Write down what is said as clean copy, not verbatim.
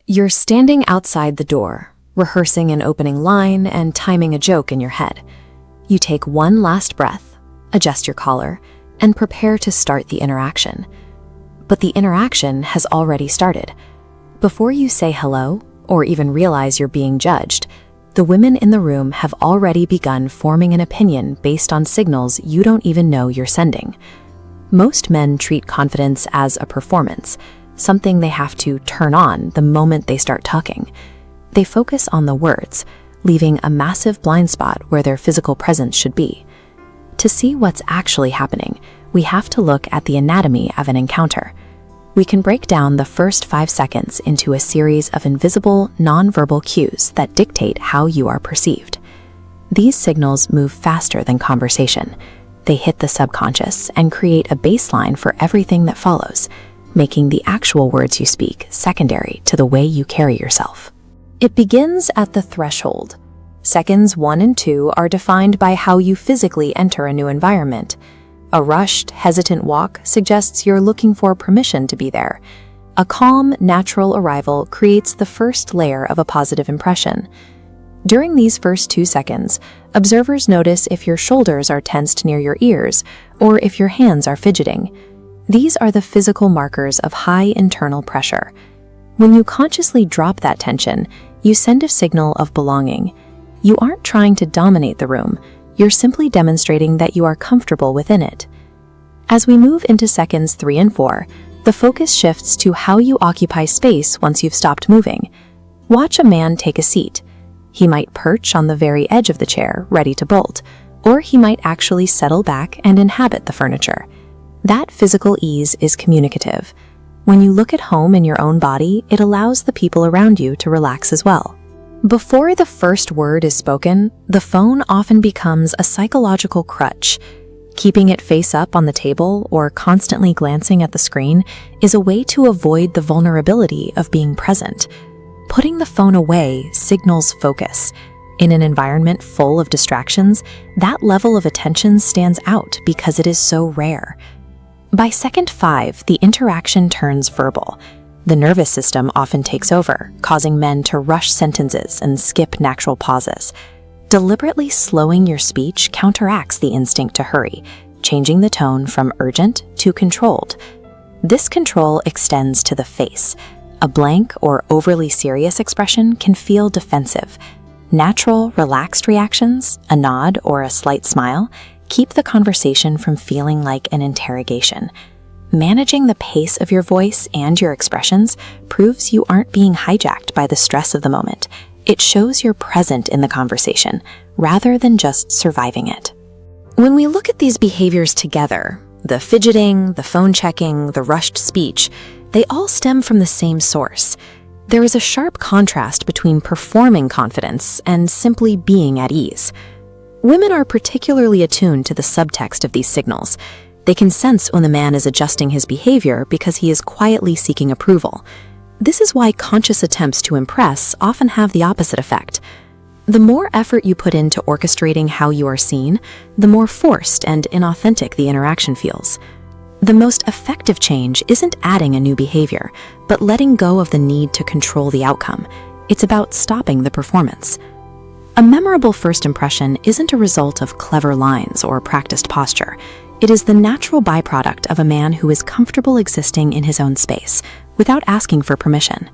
You're standing outside the door, rehearsing an opening line and timing a joke in your head. You take one last breath, adjust your collar, and prepare to start the interaction. But the interaction has already started. Before you say hello, or even realize you're being judged, the women in the room have already begun forming an opinion based on signals you don't even know you're sending. Most men treat confidence as a performance, something they have to turn on the moment they start talking. They focus on the words, leaving a massive blind spot where their physical presence should be. To see what's actually happening, we have to look at the anatomy of an encounter. We can break down the first 5 seconds into a series of invisible, non-verbal cues that dictate how you are perceived. These signals move faster than conversation. They hit the subconscious and create a baseline for everything that follows, making the actual words you speak secondary to the way you carry yourself. It begins at the threshold. Seconds 1 and 2 are defined by how you physically enter a new environment. A rushed, hesitant walk suggests you're looking for permission to be there. A calm, natural arrival creates the first layer of a positive impression. During these first 2 seconds, observers notice if your shoulders are tensed near your ears or if your hands are fidgeting. These are the physical markers of high internal pressure. When you consciously drop that tension, you send a signal of belonging. You aren't trying to dominate the room. You're simply demonstrating that you are comfortable within it. As we move into seconds 3 and 4, the focus shifts to how you occupy space once you've stopped moving. Watch a man take a seat. He might perch on the very edge of the chair, ready to bolt, or he might actually settle back and inhabit the furniture. That physical ease is communicative. When you look at home in your own body, it allows the people around you to relax as well. Before the first word is spoken, the phone often becomes a psychological crutch. Keeping it face up on the table or constantly glancing at the screen is a way to avoid the vulnerability of being present. Putting the phone away signals focus. In an environment full of distractions, that level of attention stands out because it is so rare. By second 5, the interaction turns verbal. The nervous system often takes over, causing men to rush sentences and skip natural pauses. Deliberately slowing your speech counteracts the instinct to hurry, changing the tone from urgent to controlled. This control extends to the face. A blank or overly serious expression can feel defensive. Natural, relaxed reactions, a nod or a slight smile, keep the conversation from feeling like an interrogation. Managing the pace of your voice and your expressions proves you aren't being hijacked by the stress of the moment. It shows you're present in the conversation, rather than just surviving it. When we look at these behaviors together, the fidgeting, the phone checking, the rushed speech, they all stem from the same source. There is a sharp contrast between performing confidence and simply being at ease. Women are particularly attuned to the subtext of these signals. They can sense when the man is adjusting his behavior because he is quietly seeking approval. This is why conscious attempts to impress often have the opposite effect. The more effort you put into orchestrating how you are seen, the more forced and inauthentic the interaction feels. The most effective change isn't adding a new behavior, but letting go of the need to control the outcome. It's about stopping the performance. A memorable first impression isn't a result of clever lines or practiced posture. It is the natural byproduct of a man who is comfortable existing in his own space, without asking for permission.